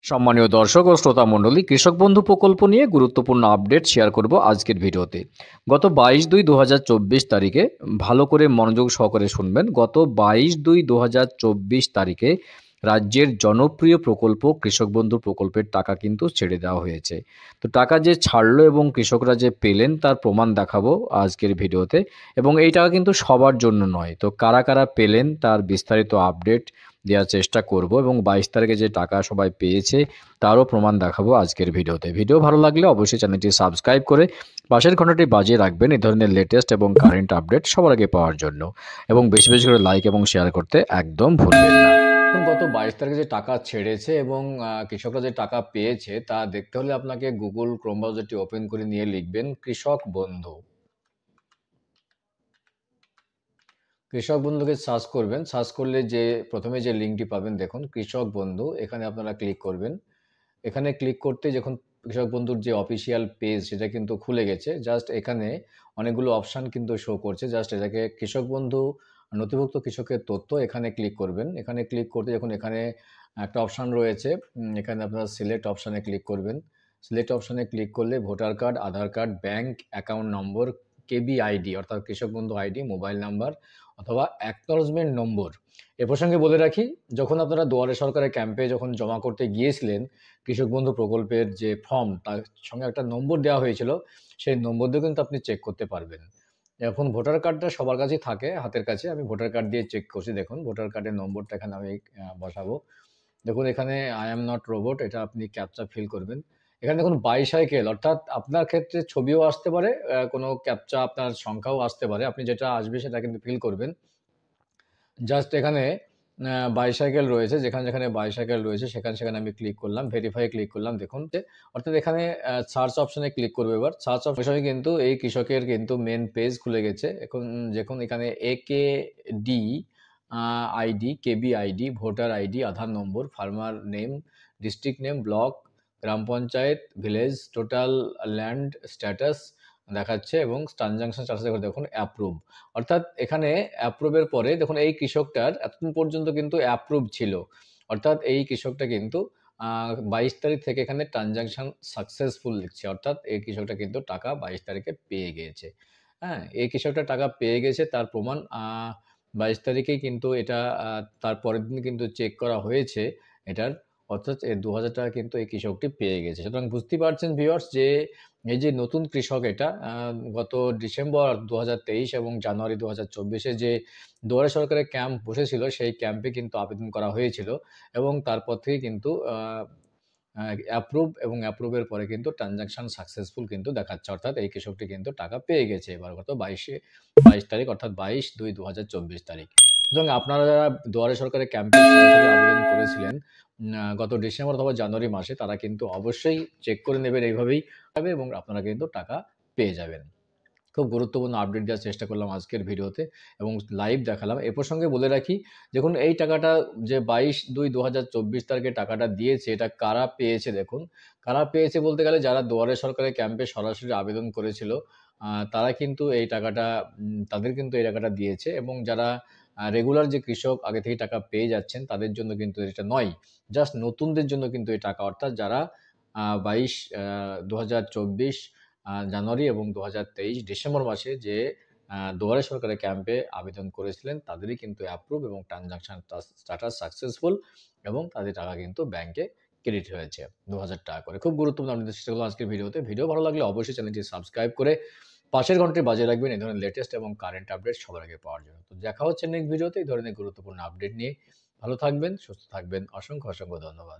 সম্মানীয় দর্শক ও শ্রোতা মণ্ডলী, কৃষক বন্ধু প্রকল্প নিয়ে গুরুত্বপূর্ণ আপডেট শেয়ার করব আজকের ভিডিওতে। গত 22/2/2024 তারিখে ভালো করে মনোযোগ সহকারে শুনবেন। গত 22/2/2024 তারিখে রাজ্যের জনপ্রিয় প্রকল্প কৃষক বন্ধু প্রকল্পের টাকা কিন্তু ছেড়ে দেওয়া হয়েছে। তো টাকা যে ছাড়লো এবং কৃষকরা যে পেলেন তার প্রমাণ দেখাবো আজকের ভিডিওতে, এবং এই টাকা কিন্তু সবার জন্য নয়। তো কারা কারা পেলেন তার বিস্তারিত আপডেট দেওয়ার চেষ্টা করব, এবং 22 তারিখে যে টাকা সবাই পেয়েছে তারও প্রমাণ দেখাবো আজকের ভিডিওতে। ভিডিও ভালো লাগলে অবশ্যই চ্যানেলটি সাবস্ক্রাইব করে পাশের ঘন্টাটি বাজিয়ে রাখবেন এই ধরনের লেটেস্ট এবং কারেন্ট আপডেট সবার আগে পাওয়ার জন্য, এবং বেশি বেশি করে লাইক এবং শেয়ার করতে একদম ভুলবেন না। এখন গত 22 তারিখে যে টাকা ছেড়েছে এবং কৃষকরা যে টাকা পেয়েছে তা দেখতে হলে আপনাকে গুগল ক্রোম ব্রাউজারটি ওপেন করে নিয়ে লিখবেন কৃষক বন্ধু। কৃষক বন্ধুকে সার্চ করবেন। সার্চ করলে যে প্রথমে যে লিঙ্কটি পাবেন দেখুন কৃষক বন্ধু, এখানে আপনারা ক্লিক করবেন। এখানে ক্লিক করতে যখন কৃষক বন্ধুর যে অফিসিয়াল পেজ সেটা কিন্তু খুলে গেছে। জাস্ট এখানে অনেকগুলো অপশান কিন্তু শো করছে। জাস্ট এটাকে কৃষক বন্ধু নথিভুক্ত কৃষকের তথ্য এখানে ক্লিক করবেন। এখানে ক্লিক করতে যখন এখানে একটা অপশান রয়েছে, এখানে আপনারা সিলেক্ট অপশানে ক্লিক করবেন। সিলেক্ট অপশানে ক্লিক করলে ভোটার কার্ড, আধার কার্ড, ব্যাংক অ্যাকাউন্ট নম্বর, কেবি আইডি অর্থাৎ কৃষক বন্ধু আইডি, মোবাইল নাম্বার অথবা অ্যাকনলেজমেন্ট নম্বর। এ প্রসঙ্গে বলে রাখি, যখন আপনারা দুয়ারে সরকারের ক্যাম্পে যখন জমা করতে গিয়েছিলেন কৃষক বন্ধু প্রকল্পের যে ফর্ম, তার সঙ্গে একটা নম্বর দেওয়া হয়েছিল। সেই নম্বর দিয়ে কিন্তু আপনি চেক করতে পারবেন। এখন ভোটার কার্ডটা সবার কাছেই থাকে হাতের কাছে। আমি ভোটার কার্ড দিয়ে চেক করছি। দেখুন ভোটার কার্ডের নম্বরটা এখানে আমি বসাবো। দেখুন এখানে আই অ্যাম নট রোবট, এটা আপনি ক্যাপচা ফিল করবেন। এখানে দেখুন বাইসাইকেল, অর্থাৎ আপনার ক্ষেত্রে ছবিও আসতে পারে, কোনো ক্যাপচা আপনার সংখ্যাও আসতে পারে। আপনি যেটা আসবে সেটা কিন্তু ফিল করবেন। জাস্ট এখানে বাইসাইকেল রয়েছে, যেখানে যেখানে বাইসাইকেল রয়েছে সেখানে সেখানে আমি ক্লিক করলাম, ভেরিফাই ক্লিক করলাম। দেখুন অর্থাৎ এখানে সার্চ অপশনে ক্লিক করবো। এবার সার্চ অপশনে কিন্তু এই কৃষকের কিন্তু মেন পেজ খুলে গেছে। এখন দেখুন এখানে AKD ID, KB ID, voter ID, Aadhaar number, farmer name, district name, block, গ্রাম panchayat, village, total land status দেখাচ্ছে, এবং ট্রানজাকশন স্ট্যাটাস দেখুন অ্যাপ্রুভ। অর্থাৎ এখানে অ্যাপ্রুভের পরে দেখুন এই কৃষকটার এতদিন পর্যন্ত কিন্তু অ্যাপ্রুভ ছিল। অর্থাৎ এই কৃষকটা কিন্তু 22 তারিখ থেকে এখানে ট্রানজাকশন সাকসেসফুল লিখছে। অর্থাৎ এই কৃষকটা কিন্তু টাকা 22 তারিখে পেয়ে গিয়েছে। হ্যাঁ, এই কৃষকটা টাকা পেয়ে গেছে তার প্রমাণ 22 তারিখেই কিন্তু এটা তার পরের দিন কিন্তু চেক করা হয়েছে এটার। অর্থাৎ এই 2000 টাকা কিন্তু এই কৃষকটি পেয়ে গেছে। সুতরাং বুঝতেই পারছেন ভিউয়ার্স যে এই যে নতুন কৃষক, এটা গত ডিসেম্বর 2023 এবং জানুয়ারি 2024 যে দুয়ারে সরকারের ক্যাম্প বসেছিল সেই ক্যাম্পে কিন্তু আবেদন করা হয়েছিল, এবং তারপর থেকে কিন্তু অ্যাপ্রুভ, এবং অ্যাপ্রুভের পরে কিন্তু ট্রানজাকশন সাকসেসফুল কিন্তু দেখাচ্ছে। অর্থাৎ এই কৃষকটি কিন্তু টাকা পেয়ে গেছে এবার গত 22 তারিখ, অর্থাৎ 22/2/2024 তারিখ। সুতরাং আপনারা যারা দুয়ারে সরকারের ক্যাম্পে সরাসরি আবেদন করেছিলেন গত ডিসেম্বর অথবা জানুয়ারি মাসে, তারা কিন্তু অবশ্যই চেক করে নেবেন এইভাবেই হবে, এবং আপনারা কিন্তু টাকা পেয়ে যাবেন। খুব গুরুত্বপূর্ণ আপডেট দেওয়ার চেষ্টা করলাম আজকের ভিডিওতে, এবং লাইভ দেখালাম। এ প্রসঙ্গে বলে রাখি, দেখুন এই টাকাটা যে 22/2/2024 তারিখে টাকাটা দিয়েছে, এটা কারা পেয়েছে দেখুন। কারা পেয়েছে বলতে গেলে যারা দুয়ারে সরকারের ক্যাম্পে সরাসরি আবেদন করেছিল তারা কিন্তু এই টাকাটা তাদের কিন্তু এই টাকাটা দিয়েছে, এবং যারা রেগুলার যে কৃষক আগে থেকে টাকা পেয়ে যাচ্ছেন তাদের জন্য কিন্তু এটা নয়। জাস্ট নতুনদের জন্য কিন্তু এই টাকা, অর্থাৎ যারা 2024 জানুয়ারি এবং 2023 ডিসেম্বর মাসে যে দুয়ারে সরকারের ক্যাম্পে আবেদন করেছিলেন তাদেরই কিন্তু অ্যাপ্রুভ, এবং ট্রানজাকশন স্ট্যাটাস সাকসেসফুল, এবং তাদের টাকা কিন্তু ব্যাংকে ক্রেডিট হয়েছে 2000 টাকা করে। খুব গুরুত্বপূর্ণ আপনাদের চেষ্টা করলাম আজকের ভিডিওতে। ভিডিও ভালো লাগলে অবশ্যই চ্যানেলটি সাবস্ক্রাইব করে পাশের ঘন্টাটি বাজিয়ে রাখবেন এই ধরনের লেটেস্ট এবং কারেন্ট আপডেট সবার আগে পাওয়ার জন্য। তো দেখা হচ্ছে নেক্সট ভিডিওতে এই ধরনের গুরুত্বপূর্ণ আপডেট নিয়ে। ভালো থাকবেন, সুস্থ থাকবেন। অসংখ্য অসংখ্য ধন্যবাদ।